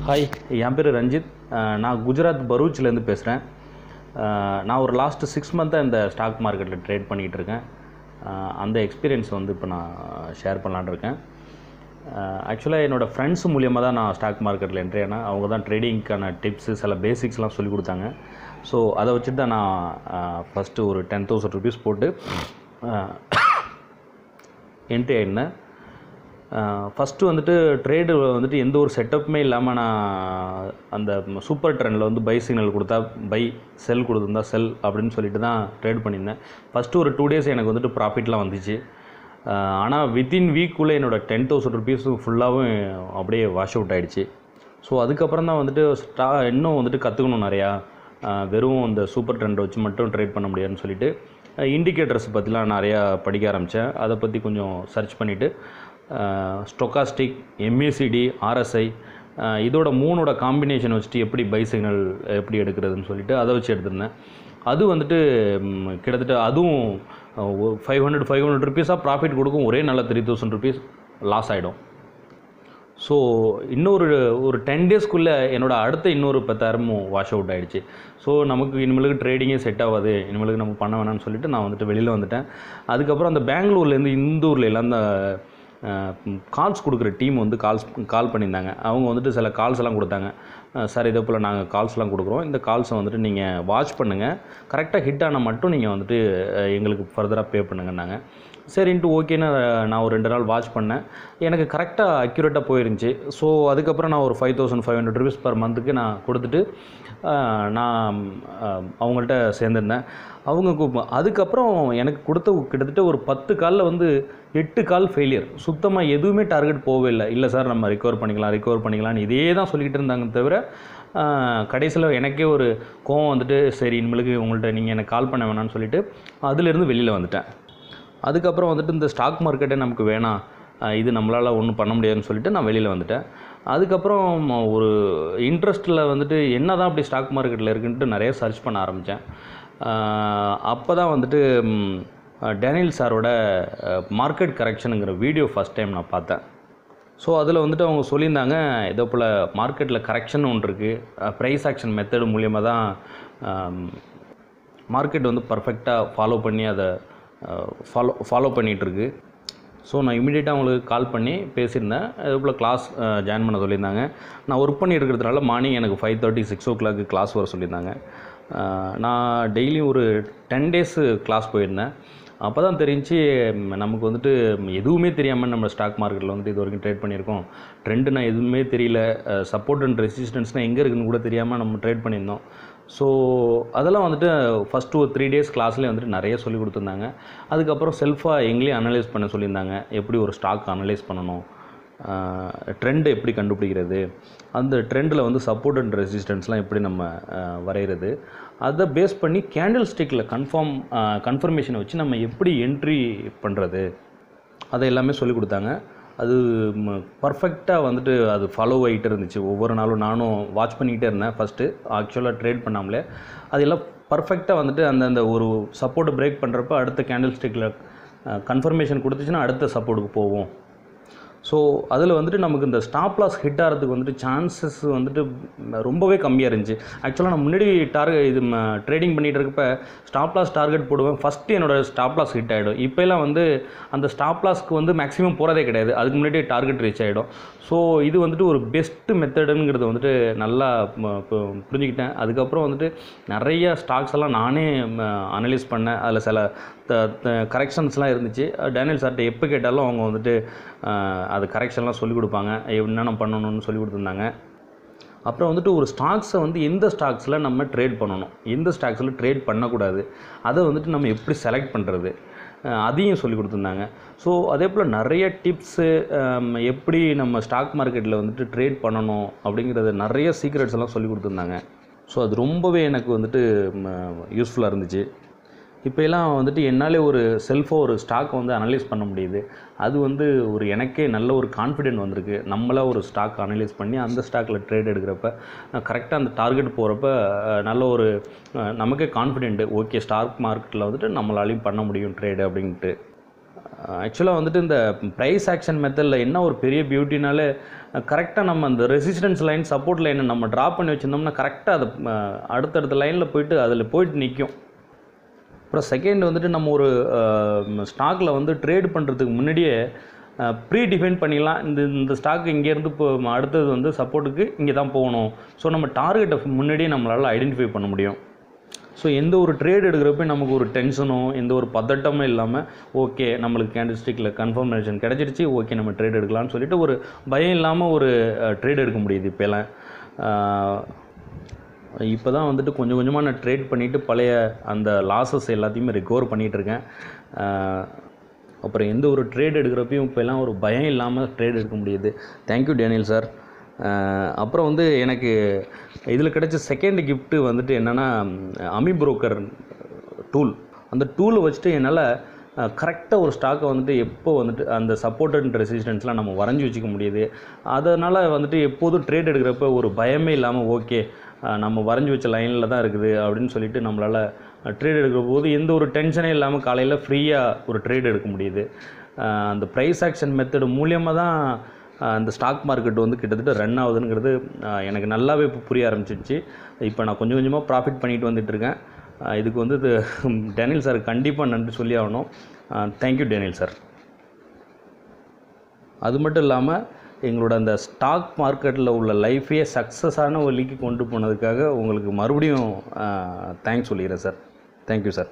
Hi, என் பேர் ரஞ்சித். நான் குஜராத் பரூச்லேருந்து பேசுகிறேன். நான் ஒரு லாஸ்ட்டு 6 மந்த்தாக இந்த ஸ்டாக் மார்க்கெட்டில் ட்ரேட் பண்ணிகிட்ருக்கேன். அந்த எக்ஸ்பீரியன்ஸ் வந்து இப்போ நான் ஷேர் பண்ணலான்னு இருக்கேன். ஆக்சுவலாக என்னோடய ஃப்ரெண்ட்ஸ் மூலியமாக தான் நான் ஸ்டாக் மார்க்கெட்டில் என்ட்ரி ஆனேன். அவங்க தான் ட்ரேடிங்க்கான டிப்ஸு, சில பேசிக்ஸ்லாம் சொல்லிக் கொடுத்தாங்க. ஸோ அதை வச்சுட்டு தான் நான் ஃபஸ்ட்டு ஒரு 10,000 rupees போட்டு என்ட்ரி ஆகிருந்தேன். ஃபஸ்ட்டு வந்துட்டு ட்ரேடு வந்துட்டு எந்த ஒரு செட்டப்புமே இல்லாமல் நான் அந்த சூப்பர் ட்ரெண்டில் வந்து பை சிக்னல் கொடுத்தா பை, செல் கொடுத்துருந்தா செல் அப்படின்னு சொல்லிட்டு தான் ட்ரேட் பண்ணியிருந்தேன். ஃபஸ்ட்டு ஒரு 2 days எனக்கு வந்துட்டு ப்ராஃபிட்லாம் வந்துச்சு. ஆனால் வித்தின் வீக்குள்ளே என்னோடய 10,000 rupees ஃபுல்லாகவும் அப்படியே வாஷ் அவுட் ஆகிடுச்சு. ஸோ அதுக்கப்புறம் தான் வந்துட்டு இன்னும் வந்துட்டு கற்றுக்கணும் நிறையா. வெறும் இந்த சூப்பர் ட்ரெண்டை வச்சு மட்டும் ட்ரேட் பண்ண முடியாதுன்னு சொல்லிட்டு இண்டிகேட்டர்ஸ் பற்றிலாம் நிறையா படிக்க ஆரம்பித்தேன். அதை பற்றி கொஞ்சம் சர்ச் பண்ணிவிட்டு ஸ்டொக்காஸ்டிக், MACD, RSI இதோட 3ஓட காம்பினேஷன் வச்சுட்டு எப்படி பை சிக்னல் எப்படி எடுக்கிறதுன்னு சொல்லிட்டு அதை வச்சு எடுத்திருந்தேன். அது வந்துட்டு கிட்டத்தட்ட அதுவும் 500 rupees ப்ராஃபிட் கொடுக்கும். ஒரே நல்ல 3,000 rupees லாஸ் ஆகிடும். ஸோ ஒரு 10 daysக்குள்ளே என்னோடய அடுத்த இன்னொரு 10,000 வாஷ் அவுட் ஆகிடுச்சு. ஸோ நமக்கு இனிமேலுக்கு ட்ரேடிங்கே செட் ஆகாது, இனிமேலுக்கு நம்ம பண்ண வேணாம்னு சொல்லிட்டு நான் வந்துட்டு வெளியில் வந்துட்டேன். அதுக்கப்புறம் அந்த பெங்களூர்லேருந்து இந்தூரில் எல்லாம் அந்த கால்ஸ் கொடுக்குற டீம் வந்து கால் பண்ணியிருந்தாங்க. அவங்க வந்துட்டு சில கால்ஸ் எல்லாம் கொடுத்தாங்க. சார், இதே போல் நாங்கள் கால்ஸ்லாம் கொடுக்குறோம், இந்த கால்ஸை வந்துட்டு நீங்கள் வாட்ச் பண்ணுங்கள், கரெக்டாக ஹிட் ஆனால் மட்டும் நீங்கள் வந்துட்டு எங்களுக்கு ஃபர்தராக பே பண்ணுங்கன்னாங்க. சரின்ட்டு ஓகேன்னு நான் ஒரு 2 நாள் வாட்ச் பண்ணேன். எனக்கு கரெக்டாக அக்யூரேட்டாக போயிருந்துச்சு. ஸோ அதுக்கப்புறம் நான் ஒரு 5,500 rupees per month நான் கொடுத்துட்டு நான் அவங்கள்ட்ட சேர்ந்துருந்தேன். அதுக்கப்புறம் எனக்கு கொடுத்த கிட்டத்தட்ட ஒரு 10 காலில் வந்து 8 கால் ஃபெயிலியர். சுத்தமாக எதுவுமே டார்கெட் போகவே இல்லை. இல்லை சார், நம்ம ரிகவர் பண்ணிக்கலாம்னு இதே தான் சொல்லிக்கிட்டு இருந்தாங்க தவிர கடைசியில் எனக்கே ஒரு கோவம் வந்துட்டு, சரி இனிமேலுக்கு உங்கள்கிட்ட நீங்கள் எனக்கு கால் பண்ண வேணாம்னு சொல்லிவிட்டு அதிலேருந்து வெளியில் வந்துட்டேன். அதுக்கப்புறம் வந்துட்டு இந்த ஸ்டாக் மார்க்கெட்டே நமக்கு வேணாம், இது நம்மளால் ஒன்றும் பண்ண முடியாதுன்னு சொல்லிட்டு நான் வெளியில் வந்துட்டேன். அதுக்கப்புறம் ஒரு இன்ட்ரெஸ்ட்டில் வந்துட்டு என்ன தான் அப்படி ஸ்டாக் மார்க்கெட்டில் இருக்குன்ட்டு நிறைய சர்ச் பண்ண ஆரம்பித்தேன். அப்போ தான் வந்துட்டு டேனியல் சாரோட மார்க்கெட் கரெக்ஷனுங்கிற வீடியோ ஃபஸ்ட் டைம் நான் பார்த்தேன். ஸோ அதில் வந்துட்டு அவங்க சொல்லியிருந்தாங்க, இதே போல் மார்க்கெட்டில் கரெக்ஷன் ஒன்று இருக்குது, ப்ரைஸ் ஆக்ஷன் மெத்தடு மூலியமாக தான் மார்க்கெட் வந்து பர்ஃபெக்டாக ஃபாலோ பண்ணி அதை ஃபாலோ பண்ணிகிட்ருக்கு. ஸோ நான் இமீடியட்டாக அவங்களுக்கு கால் பண்ணி பேசியிருந்தேன். இதே போல் கிளாஸ் ஜாயின் பண்ண சொல்லியிருந்தாங்க. நான் ஒர்க் பண்ணியிருக்கிறதுனால மார்னிங் எனக்கு 5:30 6 o'clock கிளாஸ் வர சொல்லியிருந்தாங்க. நான் டெய்லியும் ஒரு 10 days கிளாஸ் போயிருந்தேன். அப்போ தான் தெரிஞ்சு நமக்கு வந்துட்டு எதுவுமே தெரியாமல் நம்ம ஸ்டாக் மார்க்கெட்டில் வந்துட்டு இது வரைக்கும் ட்ரேட் பண்ணியிருக்கோம். ட்ரெண்டுனா எதுவுமே தெரியல, சப்போர்ட் அண்ட் ரெசிஸ்டன்ஸ்னால் எங்கே இருக்குதுன்னு கூட தெரியாமல் நம்ம ட்ரேட் பண்ணியிருந்தோம். ஸோ அதெல்லாம் வந்துட்டு ஃபஸ்ட்டு ஒரு 3 days கிளாஸ்லேயே வந்துட்டு நிறைய சொல்லி கொடுத்துருந்தாங்க. அதுக்கப்புறம் செல்ஃபாக எங்களையும் அனலைஸ் பண்ண சொல்லியிருந்தாங்க. எப்படி ஒரு ஸ்டாக் அனலைஸ் பண்ணணும், ட்ரெண்டு எப்படி கண்டுபிடிக்கிறது, அந்த ட்ரெண்டில் வந்து சப்போர்ட் அண்ட் ரெசிஸ்டன்ஸ்லாம் எப்படி நம்ம வரைகிறது, அதை பேஸ் பண்ணி கேண்டில் ஸ்டிக்கில் கன்ஃபர்மேஷனை வச்சு நம்ம எப்படி என்ட்ரி பண்ணுறது, அதை எல்லாமே சொல்லிக் கொடுத்தாங்க. அது பர்ஃபெக்டாக வந்துட்டு அது ஃபாலோ ஆகிட்டு இருந்துச்சு. ஒவ்வொரு நாளும் நானும் வாட்ச் பண்ணிக்கிட்டே இருந்தேன். ஃபஸ்ட்டு ஆக்சுவலாக ட்ரேட் பண்ணாமலே அதெல்லாம் பர்ஃபெக்டாக வந்துட்டு அந்த ஒரு சப்போர்ட்டை பிரேக் பண்ணுறப்ப அடுத்த கேண்டில் ஸ்டிக்கில் கன்ஃபர்மேஷன் கொடுத்துச்சுன்னா அடுத்த சப்போர்ட்டுக்கு போவோம். ஸோ அதில் வந்துட்டு நமக்கு இந்த ஸ்டாப் லாஸ் ஹிட் ஆகிறதுக்கு வந்துட்டு சான்சஸ் வந்துட்டு ரொம்பவே கம்மியாக இருந்துச்சு. ஆக்சுவலாக நான் முன்னாடி ட்ரேடிங் பண்ணிகிட்டு இருக்கப்போ ஸ்டாப் லாஸ் டார்கெட் போடுவேன், ஃபஸ்ட்டு என்னோடய ஸ்டாப் லாஸ் ஹிட் ஆகிடும். இப்போலாம் வந்து அந்த ஸ்டாப் லாஸ்க்கு வந்து மேக்ஸிமம் போகிறதே கிடையாது, அதுக்கு முன்னாடி டார்கெட் ரீச் ஆகிடும். ஸோ இது வந்துட்டு ஒரு பெஸ்ட்டு மெத்தடுங்கிறது வந்துட்டு நல்லா புரிஞ்சுக்கிட்டேன். அதுக்கப்புறம் வந்துட்டு நிறைய ஸ்டாக்ஸ் எல்லாம் நானே அனலைஸ் பண்ணேன். அதில் சில கரெக்ஷன்ஸ்லாம் இருந்துச்சு. டேனியல் சார்கிட்ட எப்போ கேட்டாலும் அவங்க வந்துட்டு அது கரெக்ஷன்லாம் சொல்லிக் கொடுப்பாங்க, என்னென்ன பண்ணணும்னு சொல்லி கொடுத்துருந்தாங்க. அப்புறம் வந்துட்டு ஒரு ஸ்டாக்ஸை வந்து எந்த ஸ்டாக்ஸில் நம்ம ட்ரேட் பண்ணணும், எந்த ஸ்டாக்ஸில் ட்ரேட் பண்ணக்கூடாது, அதை வந்துட்டு நம்ம எப்படி செலக்ட் பண்ணுறது, அதையும் சொல்லி கொடுத்துருந்தாங்க. ஸோ அதே போல் நிறைய டிப்ஸு, எப்படி நம்ம ஸ்டாக் மார்க்கெட்டில் வந்துட்டு ட்ரேட் பண்ணணும் அப்படிங்கிறது நிறைய சீக்ரெட்ஸ் எல்லாம் சொல்லி கொடுத்துருந்தாங்க. ஸோ அது ரொம்பவே எனக்கு வந்துட்டு யூஸ்ஃபுல்லாக இருந்துச்சு. இப்போ எல்லாம் வந்துட்டு என்னாலே ஒரு செல்ஃபாக ஒரு ஸ்டாக்கை வந்து அனலைஸ் பண்ண முடியுது. அது வந்து எனக்கே நல்ல ஒரு கான்ஃபிடென்ட் வந்திருக்கு. நம்மளாக ஒரு ஸ்டாக் அனலைஸ் பண்ணி அந்த ஸ்டாக்கில் ட்ரேட் எடுக்கிறப்ப கரெக்டாக அந்த டார்கெட் போகிறப்ப நல்ல ஒரு நமக்கே கான்ஃபிடென்ட்டு, ஓகே ஸ்டாக் மார்க்கெட்டில் வந்துட்டு நம்மளாலையும் பண்ண முடியும் ட்ரேடு அப்படின்ட்டு. ஆக்சுவலாக வந்துட்டு இந்த ப்ரைஸ் ஆக்ஷன் மெத்தடில் என்ன ஒரு பெரிய பியூட்டினாலே கரெக்டாக நம்ம அந்த ரெசிஸ்டன்ஸ் லைன் சப்போர்ட் லைனை நம்ம ட்ராப் பண்ணி வச்சுருந்தோம்னா கரெக்டாக அது அடுத்தடுத்த லைனில் போயிட்டு அதில் போயிட்டு நிற்கும். அப்புறம் செகண்ட் வந்துட்டு நம்ம ஒரு ஸ்டாக்கில் வந்து ட்ரேட் பண்ணுறதுக்கு முன்னாடியே ப்ரீ டிஃபைன் பண்ணிடலாம். இந்த ஸ்டாக் இங்கேருந்து இப்போ அடுத்தது வந்து சப்போர்ட்டுக்கு இங்கே தான் போகணும். ஸோ நம்ம டார்கெட்டை முன்னாடியே நம்மளால் ஐடென்டிஃபை பண்ண முடியும். ஸோ எந்த ஒரு ட்ரேட் எடுக்கிறப்ப நமக்கு ஒரு டென்ஷனோ எந்த ஒரு பதட்டமும் இல்லாமல் ஓகே நம்மளுக்கு கேண்டில்ஸ்டிக்கில் கன்ஃபர்மேஷன் கிடச்சிருச்சு, ஓகே நம்ம ட்ரேட் எடுக்கலாம்னு சொல்லிட்டு ஒரு பயம் இல்லாமல் ஒரு ட்ரேட் எடுக்க முடியுது. இப்போலாம் இப்போ தான் வந்துட்டு கொஞ்சம் கொஞ்சமாக நான் ட்ரேட் பண்ணிவிட்டு பழைய அந்த லாஸஸ் எல்லாத்தையுமே ரெக்கவர் பண்ணிகிட்ருக்கேன். அப்புறம் எந்த ஒரு ட்ரேட் எடுக்கிறப்பையும் இப்போலாம் ஒரு பயம் இல்லாமல் ட்ரேட் எடுக்க முடியுது. Thank you Daniel sir. அப்புறம் வந்து எனக்கு இதில் கிடைச்ச செகண்ட் கிஃப்ட்டு வந்துட்டு என்னென்னா அமி புரோக்கர் டூல். அந்த டூலை வச்சுட்டு என்னால் கரெக்டாக ஒரு ஸ்டாக்கை வந்துட்டு எப்போ வந்துட்டு அந்த சப்போர்ட் அண்ட் ரெசிஸ்டன்ஸ்லாம் நம்ம வரைஞ்சி வச்சுக்க முடியுது. அதனால் வந்துட்டு எப்போதும் ட்ரேட் எடுக்கிறப்ப ஒரு பயமே இல்லாமல் ஓகே நம்ம வரைஞ்சி வச்ச லைனில் தான் இருக்குது அப்படின்னு சொல்லிட்டு நம்மளால் ட்ரேட் எடுக்கிற போது எந்த ஒரு டென்ஷனே இல்லாமல் காலையில் ஃப்ரீயாக ஒரு ட்ரேட் எடுக்க முடியுது. அந்த ப்ரைஸ் ஆக்ஷன் மெத்தடு மூலியமாக தான் அந்த ஸ்டாக் மார்க்கெட் வந்து கிட்டத்தட்ட ரன் ஆகுதுங்கிறது எனக்கு நல்லாவே இப்போ புரிய ஆரம்பிச்சிடுச்சு. இப்போ நான் கொஞ்சம் கொஞ்சமாக ப்ராஃபிட் பண்ணிட்டு வந்துட்டுருக்கேன். இதுக்கு வந்து டேனியல் சார் கண்டிப்பாக நன்றி சொல்லி ஆகணும். Thank you Daniel sir. அது மட்டும் இல்லாமல் எங்களோட அந்த ஸ்டாக் மார்க்கெட்டில் உள்ள லைஃபே சக்ஸஸான வழிக்கு கொண்டு போனதுக்காக உங்களுக்கு மறுபடியும் தேங்க்ஸ் சொல்லிக்கிறேன் சார். Thank you sir.